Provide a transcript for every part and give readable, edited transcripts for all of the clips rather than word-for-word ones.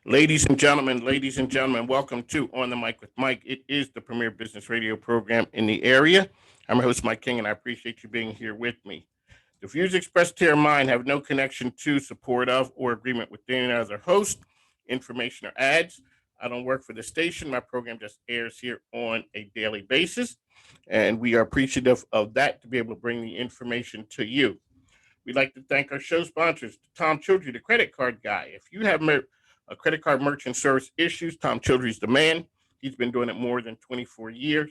Ladies and gentlemen, welcome to On the Mic with Mike. It is the premier business radio program in the area. I'm your host, Mike King, and I appreciate you being here with me. The views expressed here are mine, have no connection to, support of, or agreement with any other host, information, or ads. I don't work for the station. My program just airs here on a daily basis, and we are appreciative of that to be able to bring the information to you. We'd like to thank our show sponsors, Tom Childry, the credit card guy. If you have a credit card merchant service issues, Tom Childry's the man. He's been doing it more than 24 years.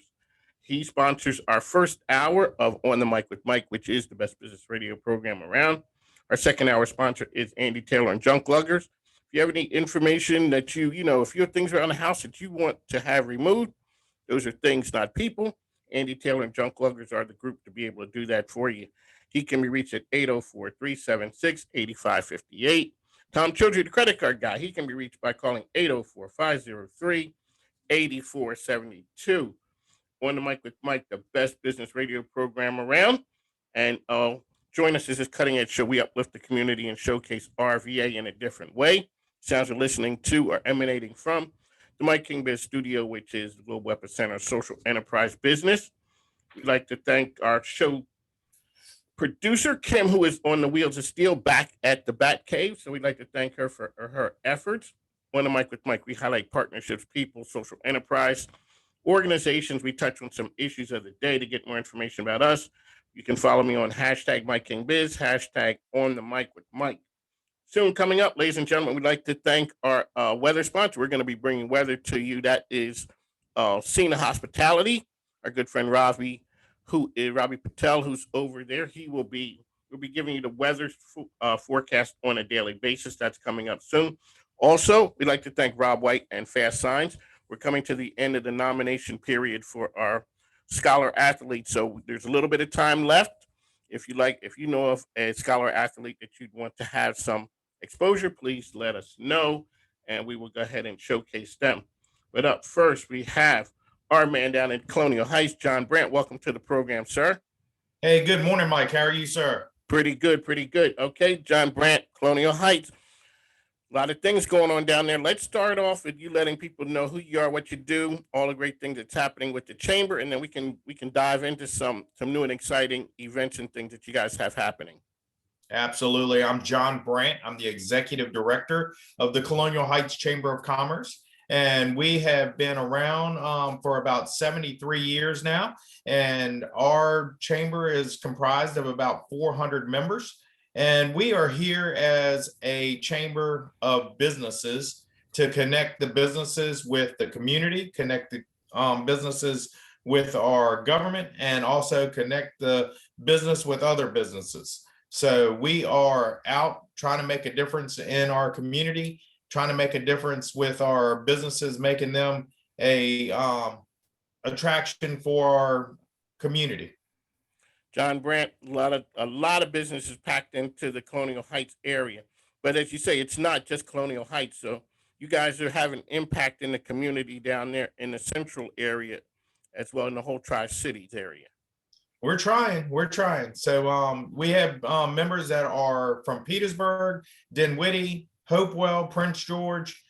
He sponsors our first hour of On the Mic with Mike, which is the best business radio program around. Our second hour sponsor is Andy Taylor and Junk Luggers. If you have any information that if you have things around the house that you want to have removed, those are things, not people. Andy Taylor and Junk Luggers are the group to be able to do that for you. He can be reached at 804-376-8558. Tom Childry, the credit card guy, he can be reached by calling 804-503-8472. On the Mic with Mike, the best business radio program around. And join us as this cutting edge show. We uplift the community and showcase RVA in a different way. Sounds you're listening to are emanating from the Mike King Biz Studio, which is the Global Epicenter of Social Enterprise Business. We'd like to thank our show producer, Kim, who is on the Wheels of Steel back at the Bat Cave. So we'd like to thank her for her efforts. On the Mic with Mike, we highlight partnerships, people, social enterprise, organizations. We touch on some issues of the day. To get more information about us, you can follow me on hashtag MikeKingBiz, hashtag On the Mic with Mike. Soon coming up, ladies and gentlemen, we'd like to thank our weather sponsor. We're going to be bringing weather to you. That is Cena Hospitality. Our good friend Robbie Patel, who's over there. We'll be giving you the weather forecast on a daily basis. That's coming up soon. Also, we'd like to thank Rob White and Fast Signs. We're coming to the end of the nomination period for our scholar athlete. So there's a little bit of time left. If you know of a scholar athlete that you'd want to have some exposure, please let us know, and we will go ahead and showcase them. But up first, we have our man down in Colonial Heights, John Brandt. Welcome to the program, sir. Hey, good morning, Mike. How are you, sir? Pretty good. Okay, John Brandt, Colonial Heights. A lot of things going on down there. Let's start off with you letting people know who you are, what you do, all the great things that's happening with the chamber, and then we can dive into some new and exciting events and things that you guys have happening. Absolutely. I'm John Brandt. I'm the executive director of the Colonial Heights Chamber of Commerce, and we have been around for about 73 years now, and our chamber is comprised of about 400 members. And we are here as a chamber of businesses to connect the businesses with the community, connect the businesses with our government, and also connect the business with other businesses. So we are out trying to make a difference in our community, trying to make a difference with our businesses, making them a attraction for our community. John Brandt, a lot of businesses packed into the Colonial Heights area. But as you say, it's not just Colonial Heights. So you guys are having impact in the community down there in the central area as well, in the whole Tri-Cities area. We're trying. So we have members that are from Petersburg, Dinwiddie, Hopewell, Prince George,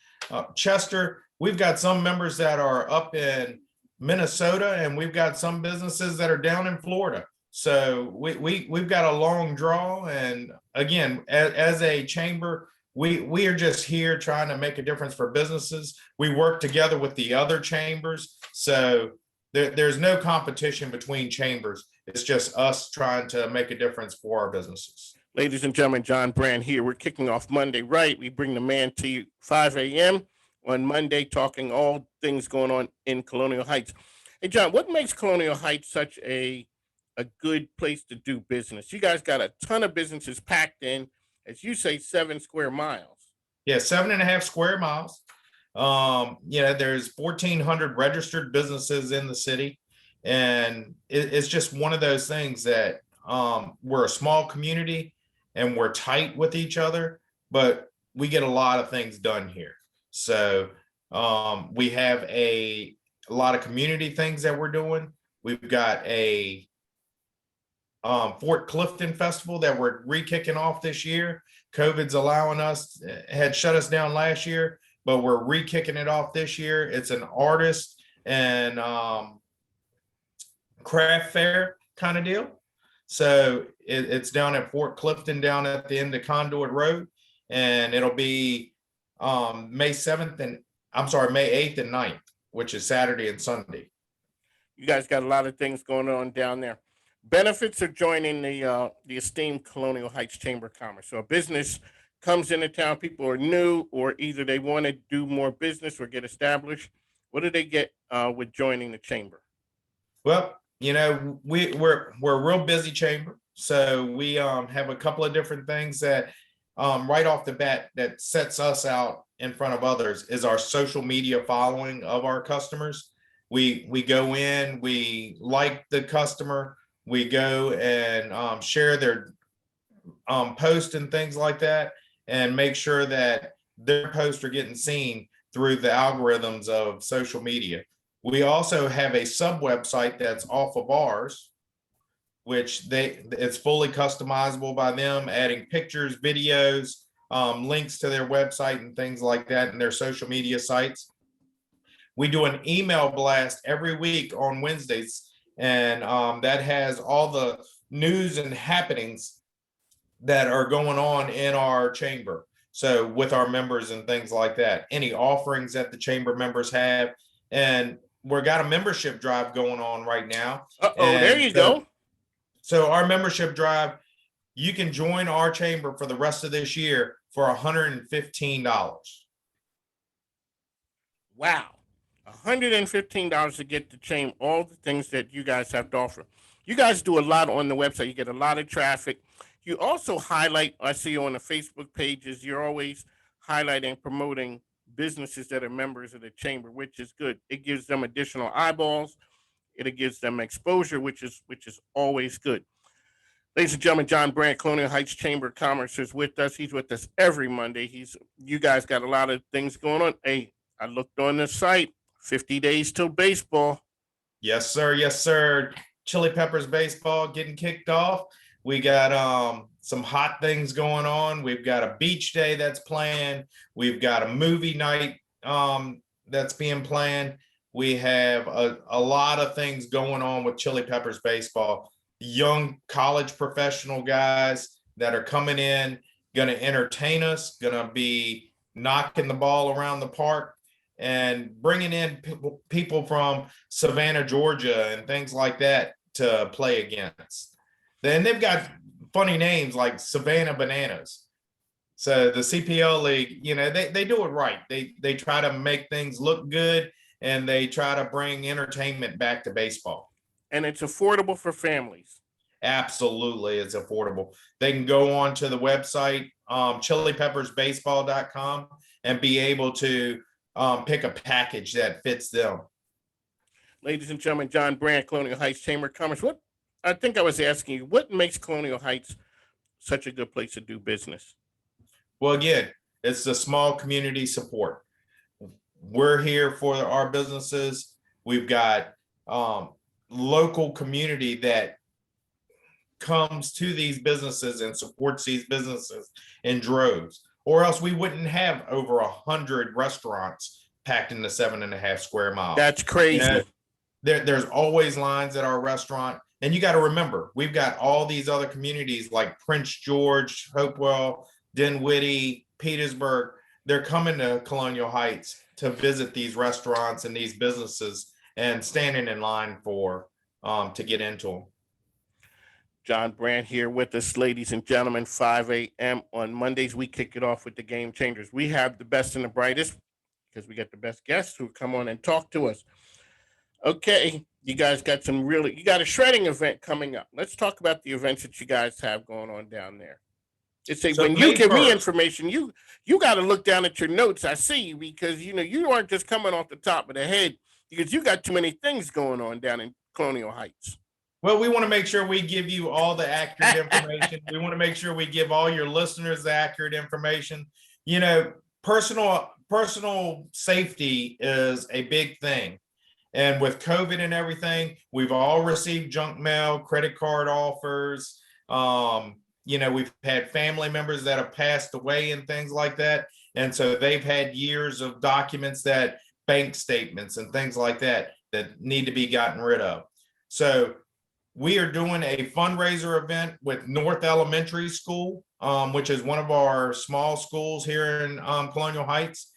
Chester. We've got some members that are up in Minnesota, and we've got some businesses that are down in Florida. So we've got a long draw, and again, as a chamber, we are just here trying to make a difference for businesses. We work together with the other chambers, so there's no competition between chambers. It's just us trying to make a difference for our businesses. Ladies and gentlemen, John Brandt here. We're kicking off Monday right. We bring the man to you 5 a.m. on Monday, talking all things going on in Colonial Heights. Hey, John, what makes Colonial Heights such a good place to do business? You guys got a ton of businesses packed in, as you say, 7 square miles. Yeah, 7.5 square miles. There's 1,400 registered businesses in the city. And it's just one of those things that we're a small community and we're tight with each other, but we get a lot of things done here. So we have a lot of community things that we're doing. We've got a Fort Clifton Festival that we're re-kicking off this year. COVID's had shut us down last year, but we're re-kicking it off this year. It's an artist and craft fair kind of deal. So it's down at Fort Clifton, down at the end of Conduit Road, and it'll be May 7th and May 8th and 9th, which is Saturday and Sunday. You guys got a lot of things going on down there. Benefits of joining the esteemed Colonial Heights Chamber of Commerce. So a business comes into town, people are new, or either they want to do more business or get established. What do they get with joining the chamber? Well, we're a real busy chamber, so we have a couple of different things that right off the bat that sets us out in front of others is our social media following of our customers. We go in, we like the customer, we go and share their posts and things like that, and make sure that their posts are getting seen through the algorithms of social media. We also have a sub website that's off of ours, which it's fully customizable by them, adding pictures, videos, links to their website and things like that, and their social media sites. We do an email blast every week on Wednesdays, and that has all the news and happenings that are going on in our chamber. So with our members and things like that, any offerings that the chamber members have, and we've got a membership drive going on right now. There you go. So our membership drive, you can join our chamber for the rest of this year for $115. Wow. $115 to get to change all the things that you guys have to offer. You guys do a lot on the website. You get a lot of traffic. You also highlight, I see you on the Facebook pages, you're always highlighting, promoting businesses that are members of the chamber, which is good. It gives them additional eyeballs. It gives them exposure, which is always good. Ladies and gentlemen, John Brandt, Colonial Heights Chamber of Commerce is with us. He's with us every Monday. You guys got a lot of things going on. Hey, I looked on the site, 50 days till baseball. Yes, sir. Yes, sir. Chili Peppers baseball getting kicked off. We got some hot things going on. We've got a beach day that's planned. We've got a movie night that's being planned. We have a lot of things going on with Chili Peppers baseball. Young college professional guys that are coming in, going to entertain us, going to be knocking the ball around the park, and bringing in people from Savannah, Georgia, and things like that to play against. Then they've got funny names like Savannah Bananas. So the CPL league, they do it right. They try to make things look good, and they try to bring entertainment back to baseball. And it's affordable for families. Absolutely, it's affordable. They can go on to the website, chilipeppersbaseball.com, and be able to pick a package that fits them. Ladies and gentlemen, John Brandt, Colonial Heights Chamber of Commerce. I think I was asking you, what makes Colonial Heights such a good place to do business? Well, again, it's the small community support. We're here for our businesses. We've got local community that comes to these businesses and supports these businesses in droves, or else we wouldn't have over 100 restaurants packed in the 7.5 square miles. That's crazy. There's always lines at our restaurant. And you got to remember, we've got all these other communities like Prince George, Hopewell, Dinwiddie, Petersburg. They're coming to Colonial Heights to visit these restaurants and these businesses and standing in line for to get into them. John Brandt here with us, ladies and gentlemen. 5 a.m. on Mondays, we kick it off with the Game Changers. We have the best and the brightest because we got the best guests who come on and talk to us. Okay, you guys got you got a shredding event coming up. Let's talk about the events that you guys have going on down there. When you give me information, you got to look down at your notes. I see, because you aren't just coming off the top of the head, because you got too many things going on down in Colonial Heights. Well, we want to make sure we give you all the accurate information. We want to make sure we give all your listeners the accurate information. Personal safety is a big thing. And with COVID and everything, we've all received junk mail, credit card offers. We've had family members that have passed away and things like that. And so they've had years of documents, that bank statements and things like that that need to be gotten rid of. So we are doing a fundraiser event with North Elementary School, which is one of our small schools here in Colonial Heights.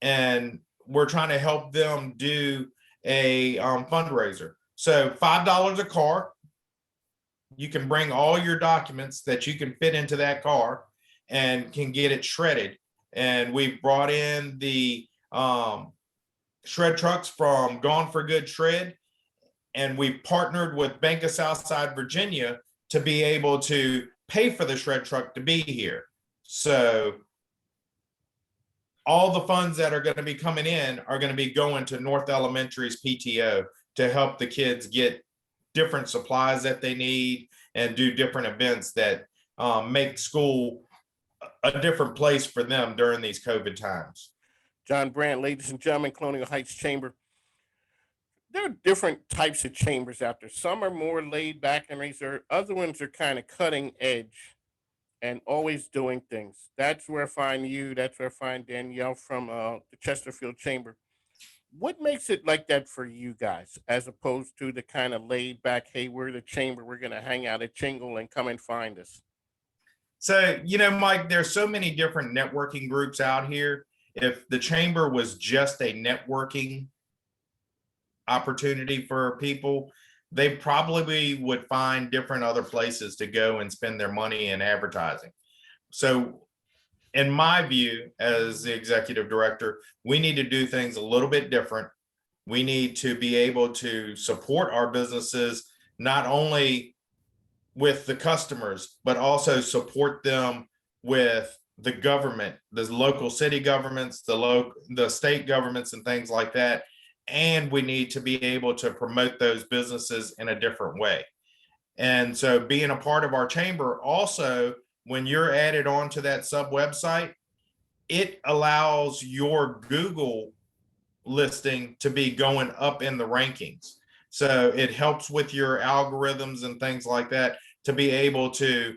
And we're trying to help them do a fundraiser. So $5 a car. You can bring all your documents that you can fit into that car and can get it shredded. And we've brought in the shred trucks from Gone for Good Shred, and we've partnered with Bank of Southside Virginia to be able to pay for the shred truck to be here. So all the funds that are going to be coming in are going to be going to North Elementary's PTO to help the kids get different supplies that they need and do different events that make school a different place for them during these COVID times. John Brandt, ladies and gentlemen, Colonial Heights Chamber. There are different types of chambers out there. Some are more laid back and reserved. Other ones are kind of cutting edge and always doing things. That's where I find you. That's where I find Danielle from the Chesterfield Chamber. What makes it like that for you guys, as opposed to the kind of laid back, hey, we're the chamber, we're going to hang out at Chingle and come and find us? So, Mike, there's so many different networking groups out here. If the chamber was just a networking opportunity for people, they probably would find different other places to go and spend their money in advertising. So in my view, as the executive director, we need to do things a little bit different. We need to be able to support our businesses, not only with the customers, but also support them with the government, the local city governments, the state governments and things like that. And we need to be able to promote those businesses in a different way. And so being a part of our chamber also, when you're added onto that sub website, it allows your Google listing to be going up in the rankings. So it helps with your algorithms and things like that to be able to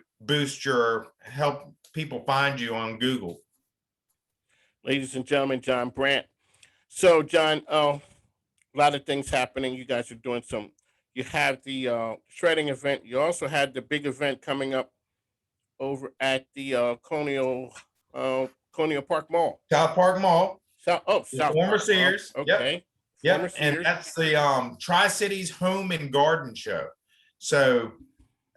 help people find you on Google. Ladies and gentlemen, John Brandt. So, John, a lot of things happening. You guys are doing you have the shredding event. You also had the big event coming up over at the Colonial Park Mall. South Park Mall. South former Park. Sears. Okay. Yep. And that's the Tri-Cities Home and Garden Show. So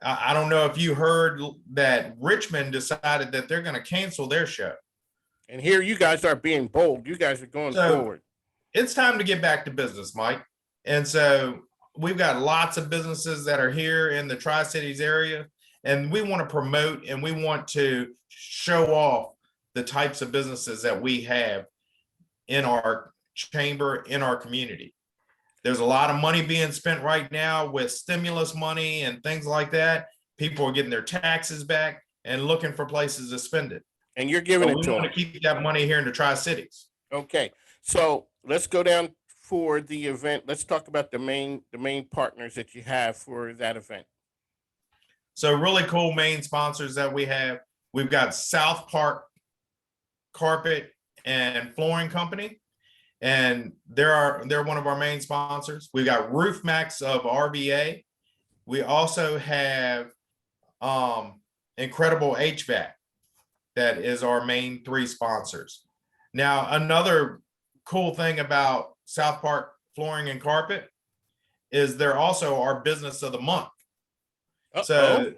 I don't know if you heard that Richmond decided that they're going to cancel their show. And here you guys are being bold. You guys are going forward. It's time to get back to business, Mike. And so we've got lots of businesses that are here in the Tri-Cities area, and we want to promote and we want to show off the types of businesses that we have in our chamber, in our community. There's a lot of money being spent right now with stimulus money and things like that. People are getting their taxes back and looking for places to spend it. And you're giving it to them. We want to keep that money here in the Tri-Cities. Okay. So let's go down for the event. Let's talk about the main partners that you have for that event. So really cool main sponsors that we have. We've got South Park Carpet and Flooring Company, and they're one of our main sponsors. We got Roof Max of RVA. We also have Incredible HVAC. That is our main three sponsors. Now, another cool thing about South Park Flooring and Carpet is they're also our business of the month. Uh-oh. So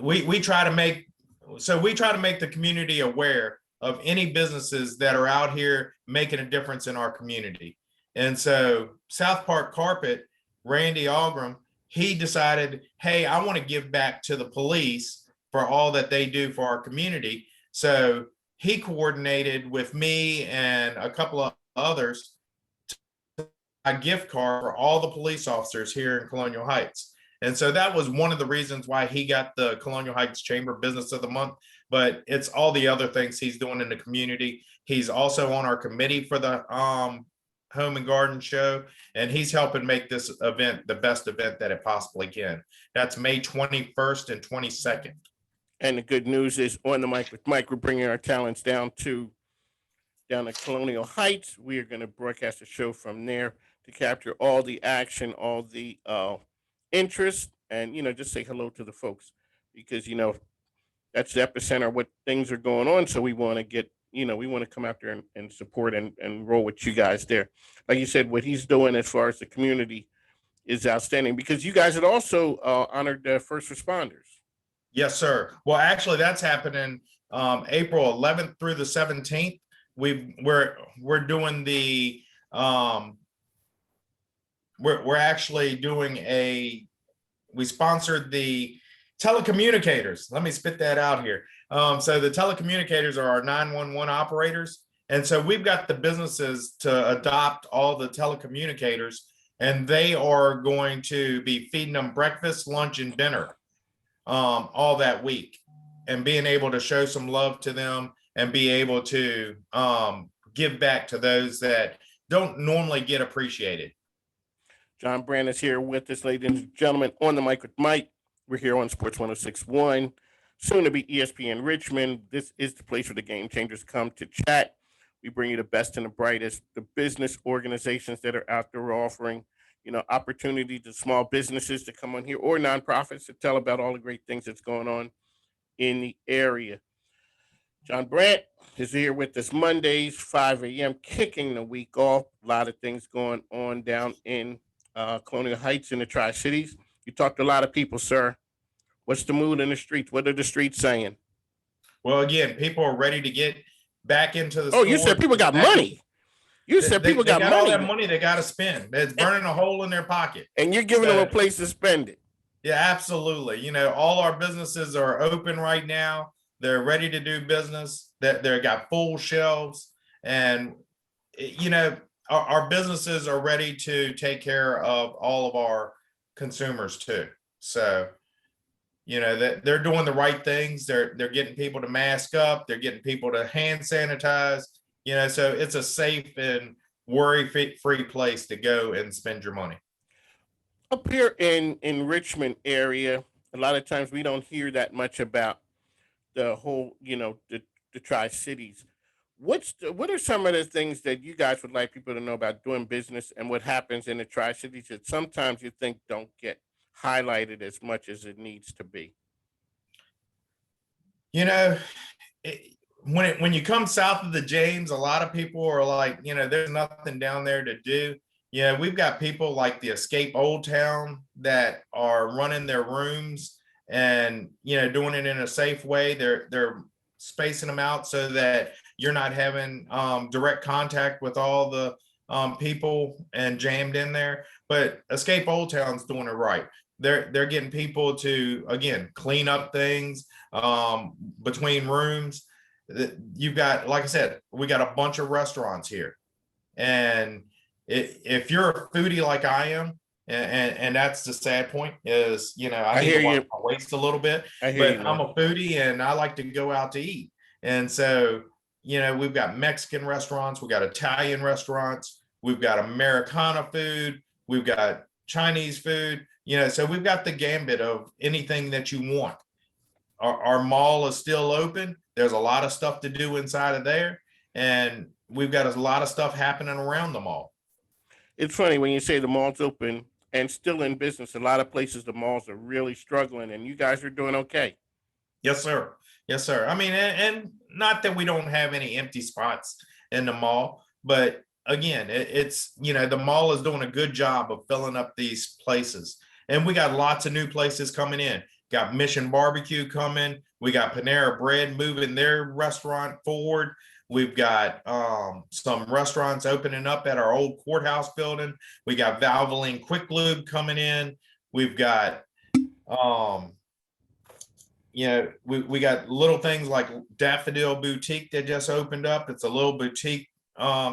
we try to make the community aware of any businesses that are out here making a difference in our community. And so South Park Carpet, Randy Algram, he decided, hey, I want to give back to the police for all that they do for our community. So he coordinated with me and a couple of others a gift card for all the police officers here in Colonial Heights. And so that was one of the reasons why he got the Colonial Heights Chamber Business of the Month, but it's all the other things he's doing in the community. He's also on our committee for the Home and Garden Show, and he's helping make this event the best event that it possibly can. That's May 21st and 22nd. And the good news is, on the mic with Mike, we're bringing our talents down to down at Colonial Heights. We are going to broadcast a show from there to capture all the action, all the interest, and just say hello to the folks because that's the epicenter of what things are going on. So we want to get we want to come out there and support and roll with you guys there. Like you said, what he's doing as far as the community is outstanding because you guys had also honored the first responders. Yes, sir. Well, actually, that's happening April 11th through the 17th. We're doing the we're actually doing we sponsored the telecommunicators. Let me spit that out here. So the telecommunicators are our 911 operators. And so we've got the businesses to adopt all the telecommunicators, and they are going to be feeding them breakfast, lunch, and dinner all that week, and being able to show some love to them and be able to give back to those that don't normally get appreciated. John Brandt is here with us, ladies and gentlemen, on the mic with Mike. We're here on Sports 1061, soon to be ESPN Richmond. This is the place where the game changers come to chat. We bring you the best and the brightest, the business organizations that are out there offering, opportunity to small businesses to come on here or nonprofits to tell about all the great things that's going on in the area. John Brandt is here with us Mondays, 5 a.m., kicking the week off. A lot of things going on down in Colonial Heights in the Tri-Cities. You talked to a lot of people, sir. What's the mood in the streets? What are the streets saying? Well, again, people are ready to get back into the store. You said people got money. You said people got money. All that money they got to spend. It's burning a hole in their pocket. And you're giving them a place to spend it. Yeah, absolutely. All our businesses are open right now. They're ready to do business. They've got full shelves. And, our businesses are ready to take care of all of our consumers too. So, they're doing the right things. They're getting people to mask up. They're getting people to hand sanitize. So it's a safe and worry-free place to go and spend your money. Up here in Richmond area, a lot of times we don't hear that much about the whole, the Tri-Cities. What are some of the things that you guys would like people to know about doing business and what happens in the Tri-Cities that sometimes you think don't get highlighted as much as it needs to be? When you come south of the James, a lot of people are like, there's nothing down there to do. We've got people like the Escape Old Town that are running their rooms and, doing it in a safe way. They're spacing them out so that you're not having direct contact with all the people and jammed in there. But Escape Old Town's doing it right. They're getting people to, again, clean up things between rooms. You've got, like I said, we got a bunch of restaurants here. And if you're a foodie like I am, and that's the sad point is, I need to watch my waist a little bit, but I'm a foodie and I like to go out to eat. And so, we've got Mexican restaurants, we've got Italian restaurants, we've got Americana food, we've got Chinese food, so we've got the gambit of anything that you want. Our mall is still open. There's a lot of stuff to do inside of there. And we've got a lot of stuff happening around the mall. It's funny when you say the mall's open and still in business. A lot of places, the malls are really struggling and you guys are doing okay. Yes, sir. Yes, sir. I mean, and not that we don't have any empty spots in the mall, but again, it's, the mall is doing a good job of filling up these places. And we got lots of new places coming in. Got Mission Barbecue coming. We got Panera Bread moving their restaurant forward. We've got some restaurants opening up at our old courthouse building. We got Valvoline Quick Lube coming in. We've got, we got little things like Daffodil Boutique that just opened up. It's a little boutique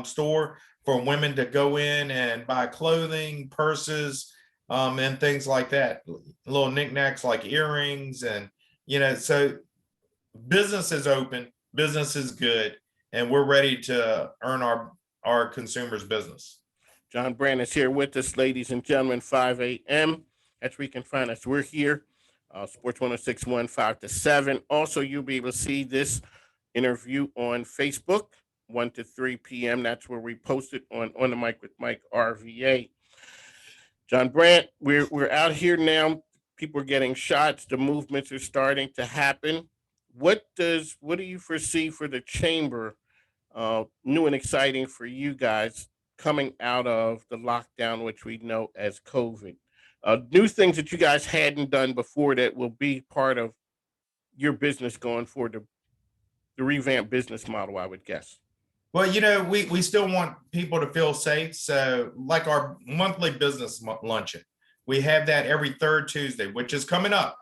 store for women to go in and buy clothing, purses, and things like that. Little knickknacks like earrings and, so business is open, business is good, and we're ready to earn our consumers' business. John Brandt is here with us, ladies and gentlemen, 5 a.m. That's where you can find us. We're here, Sports 1061, 5 to 7. Also, you'll be able to see this interview on Facebook 1 to 3 p.m. That's where we post it on the Mic with Mike RVA. John Brandt, we're out here now. People are getting shots. The movements are starting to happen. What do you foresee for the chamber? New and exciting for you guys coming out of the lockdown, which we know as COVID. New things that you guys hadn't done before that will be part of your business going forward, the revamped business model, I would guess. Well, we still want people to feel safe. So like our monthly business luncheon, we have that every third Tuesday, which is coming up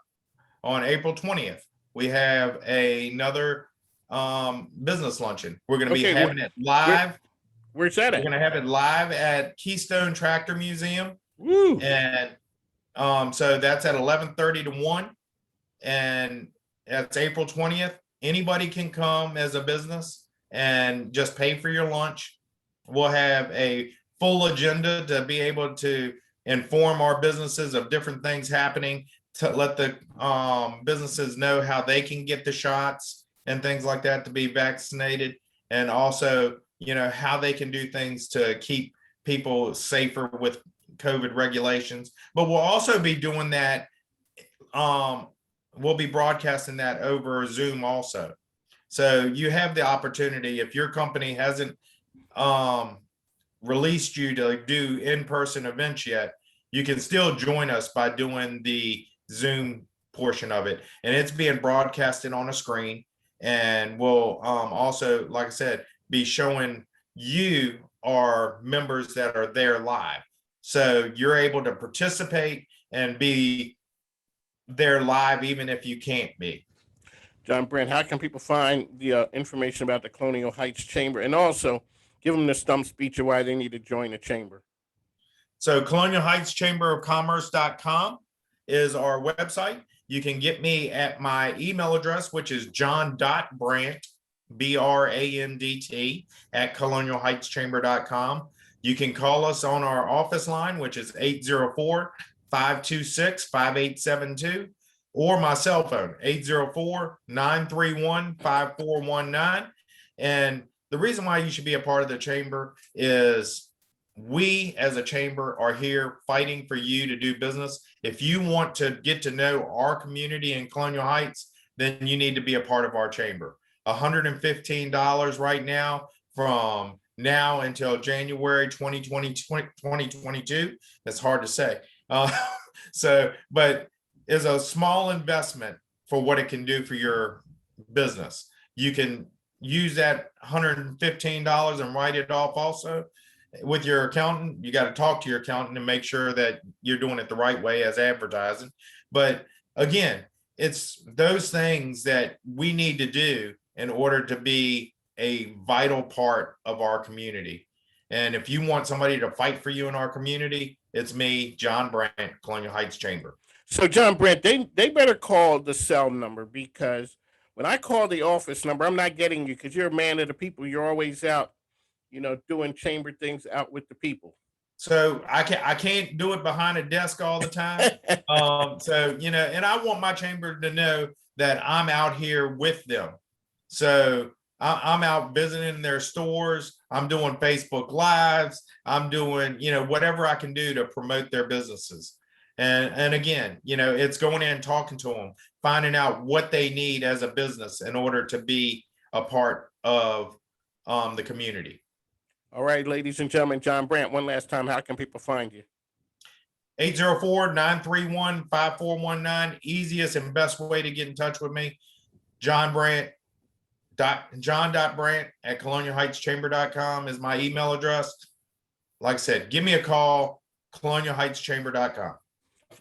on April 20th. We have another business luncheon. We're going to be having it live. Where's that at? We're going to have it live at Keystone Tractor Museum. Woo. And so that's at 11:30 to 1. And that's April 20th. Anybody can come as a business and just pay for your lunch. We'll have a full agenda to be able to inform our businesses of different things happening, to let the businesses know how they can get the shots and things like that to be vaccinated, and also, how they can do things to keep people safer with COVID regulations. But we'll also be doing that. We'll be broadcasting that over Zoom also. So you have the opportunity, if your company hasn't released you to do in-person events yet, you can still join us by doing the Zoom portion of it. And it's being broadcasted on a screen. And we'll also, like I said, be showing you our members that are there live. So you're able to participate and be there live, even if you can't be. John Brandt, how can people find the information about the Colonial Heights Chamber, and also give them the stump speech of why they need to join the chamber? So Colonial Heights Chamber of Commerce.com is our website. You can get me at my email address, which is john.brandt, BRANDT, at colonialheightschamber.com. You can call us on our office line, which is 804-526-5872, or my cell phone, 804-931-5419. And the reason why you should be a part of the chamber is we as a chamber are here fighting for you to do business. If you want to get to know our community in Colonial Heights, then you need to be a part of our chamber. $115 right now from now until January 2022. That's hard to say. But is a small investment for what it can do for your business. You can use that $115 and write it off also with your accountant. You got to talk to your accountant and make sure that you're doing it the right way as advertising. But again, it's those things that we need to do in order to be a vital part of our community. And if you want somebody to fight for you in our community, it's me, John Brandt, Colonial Heights Chamber. So John Brandt, they better call the cell number, because when I call the office number, I'm not getting you, because you're a man of the people. You're always out, doing chamber things out with the people. So I can't do it behind a desk all the time. And I want my chamber to know that I'm out here with them. So I'm out visiting their stores. I'm doing Facebook Lives. I'm doing, whatever I can do to promote their businesses. And again, it's going in, talking to them, finding out what they need as a business in order to be a part of the community. All right, ladies and gentlemen, John Brandt, one last time, how can people find you? 804-931-5419. Easiest and best way to get in touch with me. John.Brandt at colonialheightschamber.com is my email address. Like I said, give me a call, colonialheightschamber.com.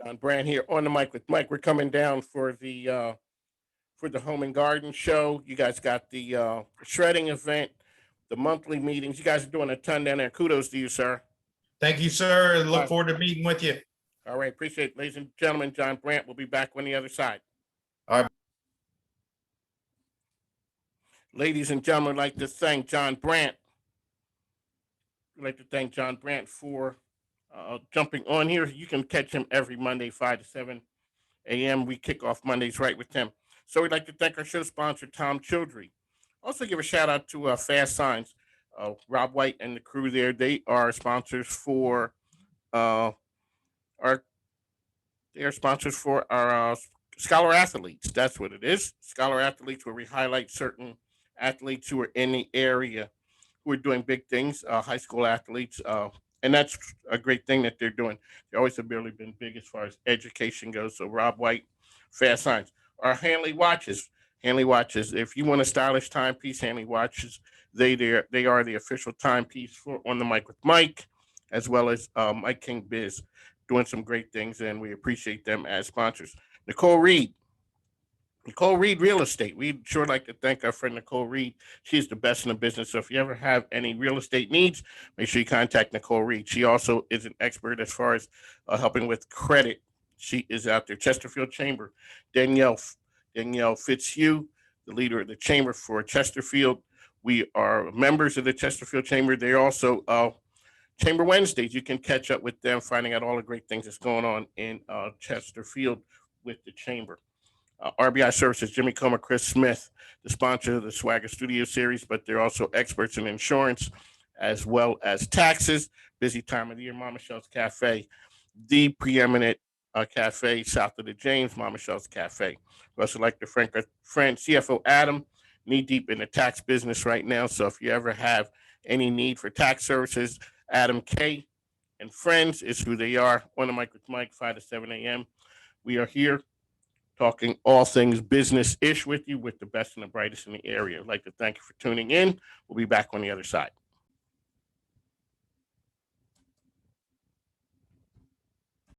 John Brandt here on the Mic with Mike. We're coming down for the Home and Garden show. You guys got the shredding event, the monthly meetings. You guys are doing a ton down there. Kudos to you, sir. Thank you, sir. Look forward to meeting with you. All right. Appreciate it. Ladies and gentlemen, John Brandt will be back on the other side. All right. Ladies and gentlemen, I'd like to thank John Brandt. I'd like to thank John Brandt for jumping on here. You can catch him every Monday, 5 to 7 a.m. We kick off Mondays right with him. So we'd like to thank our show sponsor, Tom Childry. Also give a shout out to Fast Signs. Rob White and the crew there. They are sponsors for uh, our they are sponsors for our scholar athletes. That's what it is. Scholar athletes, where we highlight certain athletes who are in the area who are doing big things. High school athletes, and that's a great thing that they're doing. They always have really been big as far as education goes. So Rob White, Fast Signs, our Hanley watches. Hanley watches. If you want a stylish timepiece, Hanley watches. They are the official timepiece for On the Mic with Mike, as well as Mike King Biz, doing some great things, and we appreciate them as sponsors. Nicole Reed, Nicole Reed Real Estate. We'd sure like to thank our friend Nicole Reed. She's the best in the business. So if you ever have any real estate needs, make sure you contact Nicole Reed. She also is an expert as far as helping with credit. She is out there. Chesterfield Chamber. Danielle Fitzhugh, the leader of the chamber for Chesterfield. We are members of the Chesterfield Chamber. They're also Chamber Wednesdays. You can catch up with them, finding out all the great things that's going on in Chesterfield with the chamber. RBI Services, Jimmy Comer, Chris Smith, the sponsor of the Swagger Studio Series, but they're also experts in insurance as well as taxes. Busy time of the year. Mama Shell's Cafe, the preeminent cafe south of the James, Mama Shell's Cafe. We also like to thank our friend CFO Adam, knee deep in the tax business right now. So if you ever have any need for tax services, Adam K. and Friends is who they are. On the Mic with Mike, 5 to 7 a.m. We are here talking all things business-ish with you with the best and the brightest in the area. I'd like to thank you for tuning in. We'll be back on the other side.